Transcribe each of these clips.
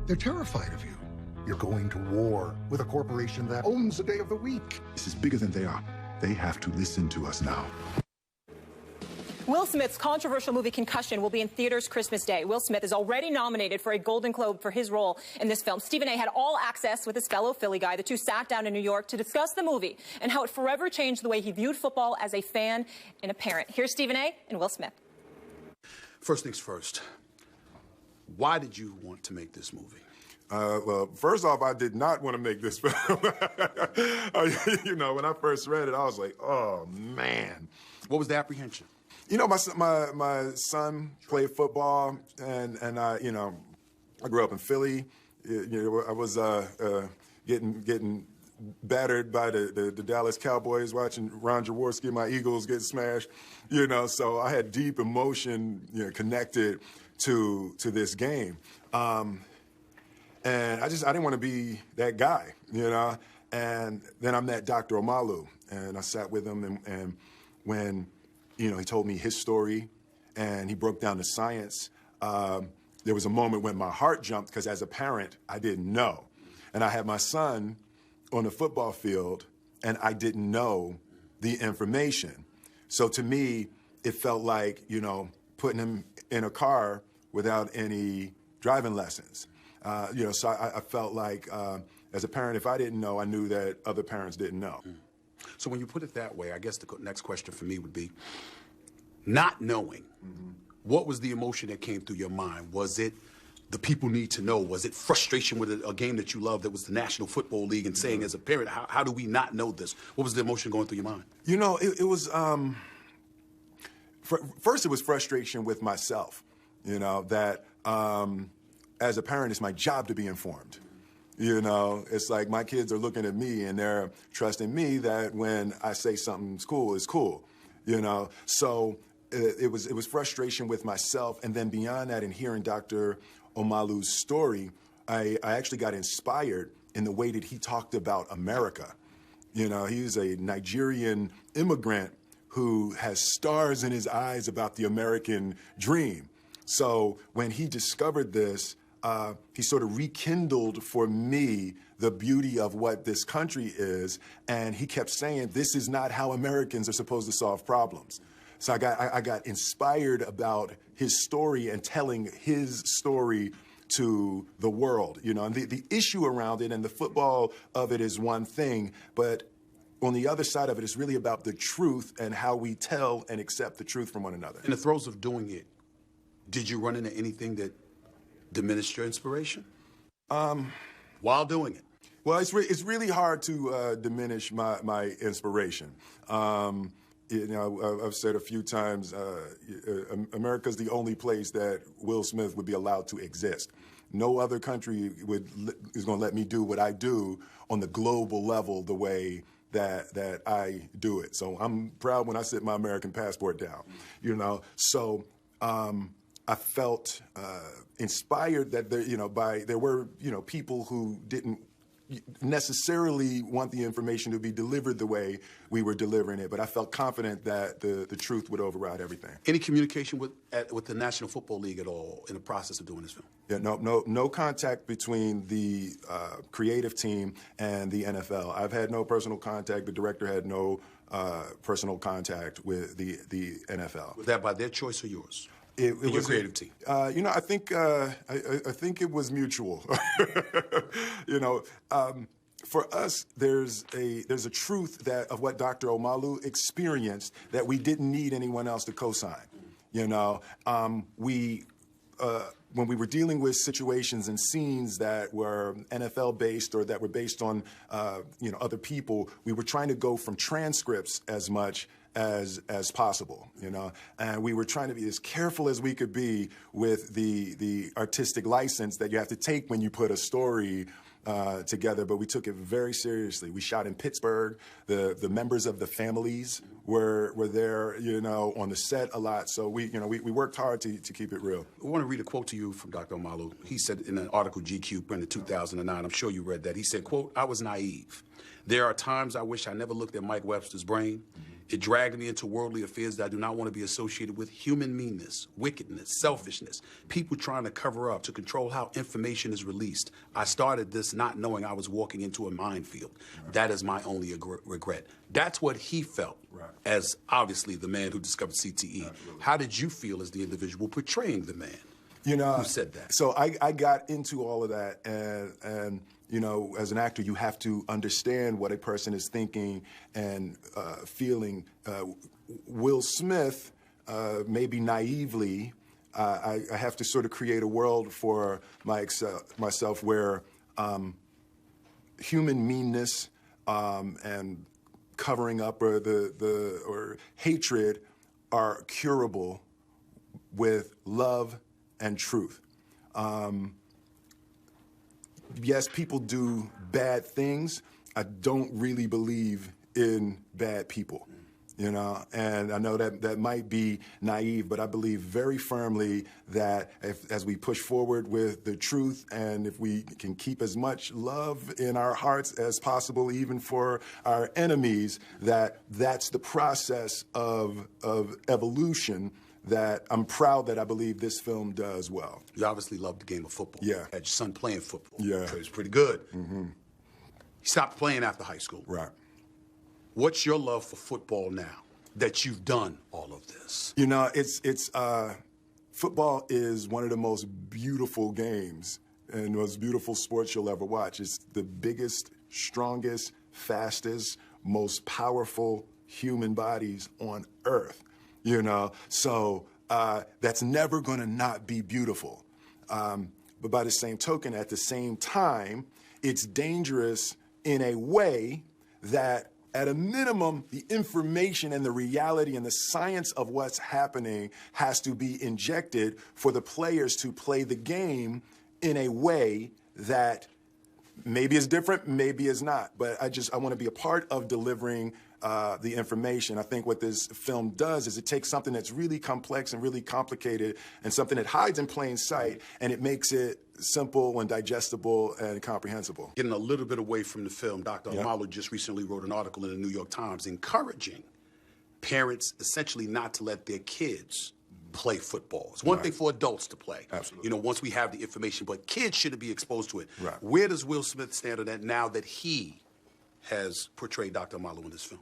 They're terrified of you. You're going to war with a corporation that owns a day of the week. This is bigger than they are. They have to listen to us now. Will Smith's controversial movie Concussion will be in theaters Christmas Day. Will Smith is already nominated for a Golden Globe for his role in this film. Stephen A. had all access with his fellow Philly guy. The two sat down in New York to discuss the movie and how it forever changed the way he viewed football as a fan and a parent. Here's Stephen A. and Will Smith. First things first, why did you want to make this movie? Well, first off, I did not want to make this film. You know, when I first read it, I was like, oh, man. What was the apprehension? You know, my son played football, and I, you know, I grew up in Philly. You know, I was getting battered by the Dallas Cowboys, watching Ron Jaworski, my Eagles, get smashed. You know, so I had deep emotion, you know, connected to this game. And I didn't want to be that guy, you know. And then I met Dr. Omalu, and I sat with him, and when, you know, he told me his story, and he broke down the science, there was a moment when my heart jumped, because as a parent, I didn't know. And I had my son on the football field, and I didn't know the information. So to me, it felt like, you know, putting him in a car without any driving lessons. You know, so I felt like, as a parent, if I didn't know, I knew that other parents didn't know. So when you put it that way, I guess the next question for me would be, not knowing, what was the emotion that came through your mind? Was it the people need to know? Was it frustration with a game that you loved that was the National Football League, and saying as a parent, how do we not know this? What was the emotion going through your mind? You know, it was, first it was frustration with myself, you know, that as a parent, it's my job to be informed. You know, it's like my kids are looking at me and they're trusting me that when I say something's cool, it's cool. You know, so it was frustration with myself, and then beyond that, in hearing Dr. Omalu's story, I actually got inspired in the way that he talked about America. You know, he's a Nigerian immigrant who has stars in his eyes about the American dream. So when he discovered this, he sort of rekindled for me the beauty of what this country is, and he kept saying, this is not how Americans are supposed to solve problems. So I got inspired about his story and telling his story to the world, you know, and the issue around it and the football of it is one thing, but on the other side of it, it's really about the truth and how we tell and accept the truth from one another. In the throes of doing it, did you run into anything that diminished your inspiration while doing it? Well, it's really hard to diminish my inspiration. You know, I've said a few times, America's the only place that Will Smith would be allowed to exist. No other country is going to let me do what I do on the global level the way that I do it. So I'm proud when I sit my American passport down, you know. So I felt inspired that there were people who didn't necessarily want the information to be delivered the way we were delivering it, but I felt confident that the truth would override everything. Any communication with the National Football League at all in the process of doing this film? Yeah, no contact between the creative team and the NFL. I've had no personal contact. The director had no personal contact with the NFL. Was that by their choice or yours? It was your creative team. You know, I think it was mutual. You know, for us, there's a truth that of what Dr. Omalu experienced that we didn't need anyone else to co-sign. You know, when we were dealing with situations and scenes that were NFL based or that were based on other people, we were trying to go from transcripts as much as possible, you know, and we were trying to be as careful as we could be with the artistic license that you have to take when you put a story together, but we took it very seriously. We shot in Pittsburgh. The members of the families were there, you know, on the set a lot. So we worked hard to keep it real. I want to read a quote to you from Dr. Omalu. He said in an article GQ printed 2009, I'm sure you read that. He said, quote, "I was naive. There are times I wish I never looked at Mike Webster's brain. It dragged me into worldly affairs that I do not want to be associated with. Human meanness, wickedness, selfishness, people trying to cover up, to control how information is released. I started this not knowing I was walking into a minefield. That is my only regret. That's what he felt as, obviously, the man who discovered CTE. Absolutely. How did you feel as the individual portraying the man who said that? So I got into all of that, and you know, as an actor, you have to understand what a person is thinking and feeling. Will Smith, maybe naively, I have to sort of create a world for myself where human meanness and covering up or hatred are curable with love and truth. Yes, people do bad things. I don't really believe in bad people, you know, and I know that might be naive, but I believe very firmly that as we push forward with the truth, and if we can keep as much love in our hearts as possible, even for our enemies, that's the process of evolution that I'm proud that I believe this film does well. You obviously love the game of football. Yeah. Had your son playing football. Yeah. So it was pretty good. Mm-hmm. He stopped playing after high school. Right. What's your love for football now that you've done all of this? You know, it's football is one of the most beautiful games and most beautiful sports you'll ever watch. It's the biggest, strongest, fastest, most powerful human bodies on earth. You know, so that's never going to not be beautiful. But by the same token, at the same time, it's dangerous in a way that, at a minimum, the information and the reality and the science of what's happening has to be injected for the players to play the game in a way that maybe is different, maybe is not. But I want to be a part of delivering the information. I think what this film does is it takes something that's really complex and really complicated and something that hides in plain sight, and it makes it simple and digestible and comprehensible. Getting a little bit away from the film, Dr. Amalu just recently wrote an article in the New York Times encouraging parents essentially not to let their kids play football. It's one thing for adults to play. Absolutely. You know, once we have the information, but kids shouldn't be exposed to it. Right. Where does Will Smith stand on that now that he has portrayed Dr. Amalu in this film?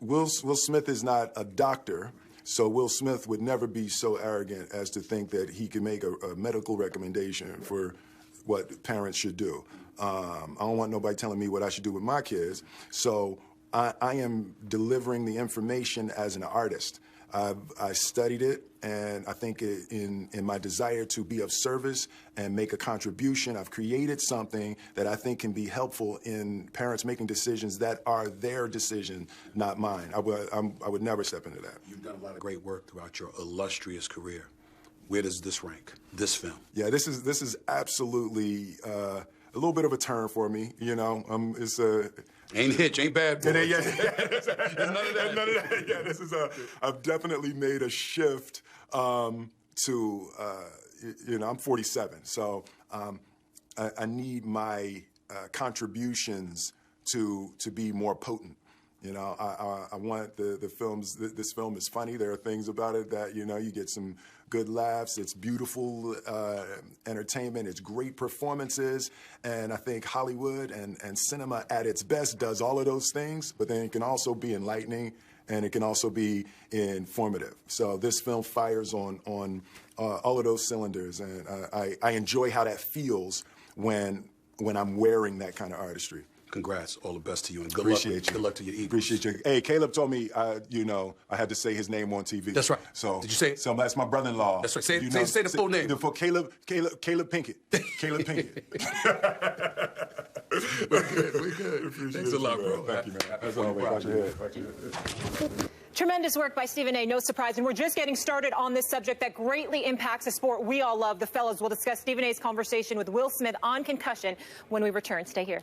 Will Smith is not a doctor, so Will Smith would never be so arrogant as to think that he can make a medical recommendation for what parents should do. I don't want nobody telling me what I should do with my kids, so I am delivering the information as an artist. I studied it, and I think in my desire to be of service and make a contribution, I've created something that I think can be helpful in parents making decisions that are their decision, not mine. I would never step into that. You've done a lot of great work throughout your illustrious career. Where does this rank, this film? Yeah, this is absolutely a little bit of a turn for me. You know, it's a. Ain't Hitch, ain't Bad Boys. Yeah, it's none of that. None of that. Yeah, this is I've definitely made a shift to, you know, I'm 47, so I need my contributions to be more potent. You know, I want the films. This film is funny. There are things about it that, you know, you get some good laughs. It's beautiful entertainment. It's great performances. And I think Hollywood and cinema at its best does all of those things. But then it can also be enlightening, and it can also be informative. So this film fires on all of those cylinders, and I enjoy how that feels when I'm wearing that kind of artistry. Congrats. All the best to you, and good Appreciate luck. you. Good luck to your Eagles. Appreciate you. Hey, Caleb told me, you know, I had to say his name on TV. That's right. So did you say it? So that's my brother-in-law. That's right. Say the full name. Caleb Pinkett. Caleb Pinkett. We're good. Thanks a lot, bro. Thank you, man. As always, watch your head. Tremendous work by Stephen A. No surprise. And we're just getting started on this subject that greatly impacts a sport we all love. The fellas will discuss Stephen A.'s conversation with Will Smith on Concussion when we return. Stay here.